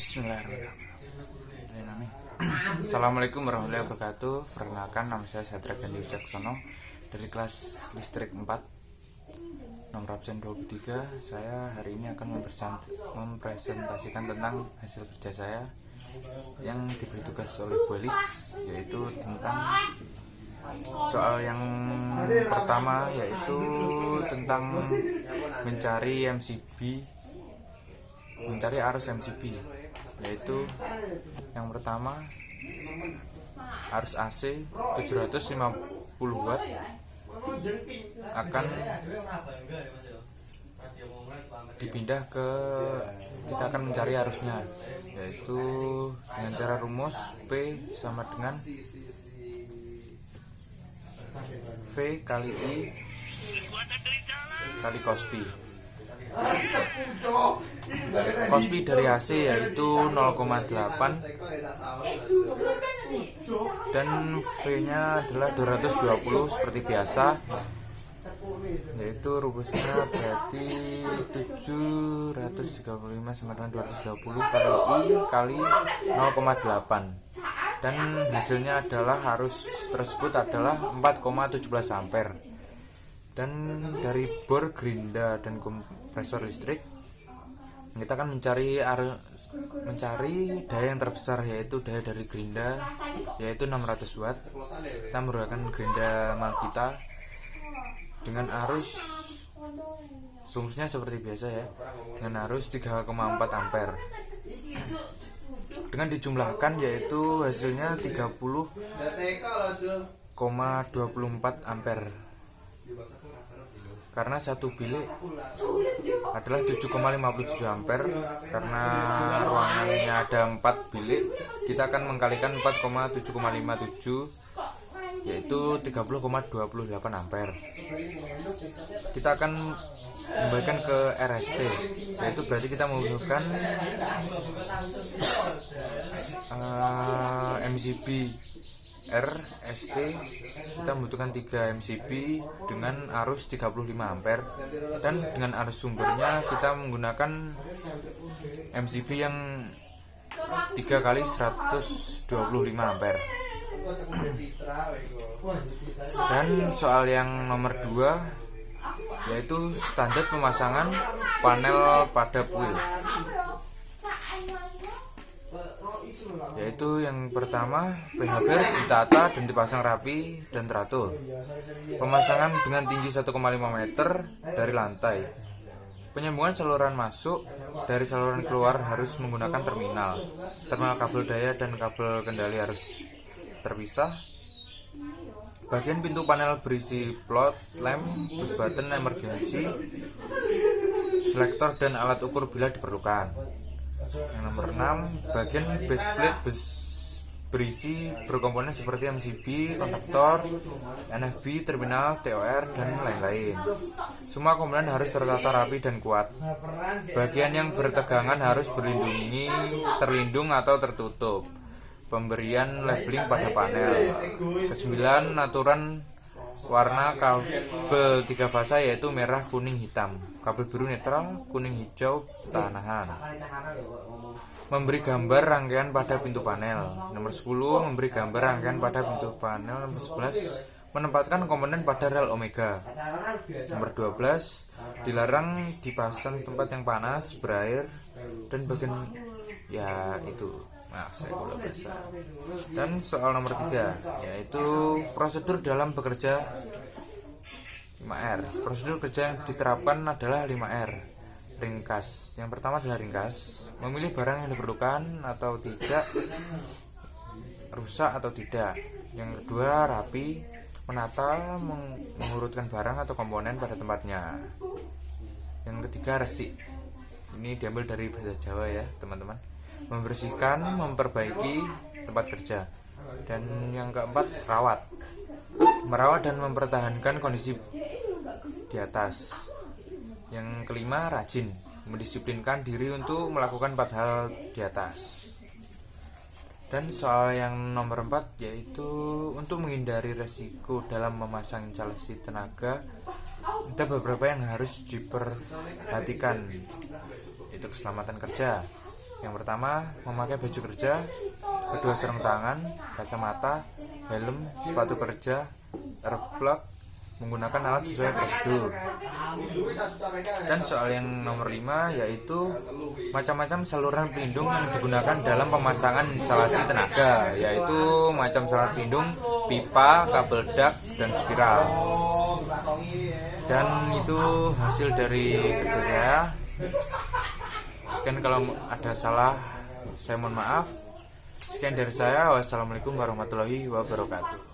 Bismillahirrahmanirrahim. Assalamualaikum warahmatullahi wabarakatuh. Perkenalkan, nama saya Satria Gandhi Wicaksono dari kelas listrik 4, nomor absen 23. Saya hari ini akan mempresentasikan tentang hasil kerja saya yang diberi tugas oleh Bu Elis, yaitu tentang soal yang pertama, yaitu tentang mencari arus MCB, yaitu yang pertama arus AC 750 watt akan dipindah ke, kita akan mencari arusnya, yaitu dengan cara rumus P sama dengan V kali I kali cos Pi. Cos Pi dari AC yaitu 0,8 dan V nya adalah 220 seperti biasa, yaitu rumusnya berarti 735 sama dengan 220 kali I kali 0,8, dan hasilnya adalah arus tersebut adalah 4,17 ampere. Dan dari bor gerinda dan kompresor listrik, kita akan mencari daya yang terbesar, yaitu daya dari gerinda, yaitu 600 watt. Kita menggunakan gerinda mal kita dengan arus, rumusnya seperti biasa ya, dengan arus 3,4 ampere. Dengan dijumlahkan, yaitu hasilnya 30,24 ampere. Karena satu bilik adalah 7,57 ampere, karena ruangannya ada 4 bilik, kita akan mengkalikan 4,7,57, yaitu 30,28 ampere. Kita akan membagikan ke RST, yaitu berarti kita membutuhkan MCB RST. Kita membutuhkan 3 MCB dengan arus 35 ampere, dan dengan arus sumbernya kita menggunakan MCB yang 3 kali 125 ampere. Dan soal yang nomor 2, yaitu standar pemasangan panel pada puil, yaitu yang pertama, PHB harus ditata dan dipasang rapi dan teratur. Pemasangan dengan tinggi 1,5 meter dari lantai. Penyambungan saluran masuk dari saluran keluar harus menggunakan terminal kabel daya dan kabel kendali harus terpisah. Bagian pintu panel berisi plot, lamp, push button, emergency, selektor dan alat ukur bila diperlukan. Yang nomor 6, bagian base plate berisi berkomponen seperti MCB, kontaktor, NFB, terminal, TOR, dan lain-lain. Semua komponen harus tertata rapi dan kuat. Bagian yang bertegangan harus terlindung atau tertutup. Pemberian labeling pada panel. Ke-9, aturan warna kabel 3 fasa, yaitu merah, kuning, hitam. Kabel biru netral, kuning, hijau pertahanan. Memberi gambar rangkaian pada pintu panel. Nomor 10, memberi gambar rangkaian pada pintu panel. Nomor 11, menempatkan komponen pada rel omega. Nomor 12, dilarang dipasang tempat yang panas, berair, dan bagian saya bahasa. Dan soal nomor 3, yaitu prosedur dalam bekerja 5R. Prosedur kerja yang diterapkan adalah 5R. Ringkas. Yang pertama adalah ringkas, memilih barang yang diperlukan atau tidak, rusak atau tidak. Yang kedua, rapi, menata, mengurutkan barang atau komponen pada tempatnya. Yang ketiga, resik. Ini diambil dari bahasa Jawa ya teman-teman. Membersihkan, memperbaiki tempat kerja. Dan yang keempat, merawat dan mempertahankan kondisi di atas. Yang kelima, rajin, mendisiplinkan diri untuk melakukan 4 hal di atas. Dan soal yang nomor 4, yaitu untuk menghindari resiko dalam memasang instalasi tenaga, ada beberapa yang harus diperhatikan, yaitu keselamatan kerja, Yang pertama, memakai baju kerja, kedua sarung tangan, kacamata, helm, sepatu kerja, earplug, menggunakan alat sesuai prosedur. Dan soal yang nomor 5 yaitu macam-macam saluran pelindung yang digunakan dalam pemasangan instalasi tenaga, yaitu macam saluran pelindung, pipa, kabel dak, dan spiral. Dan itu hasil dari kerja saya. Sekian, kalau ada salah saya mohon maaf. Sekian dari saya. Wassalamualaikum warahmatullahi wabarakatuh.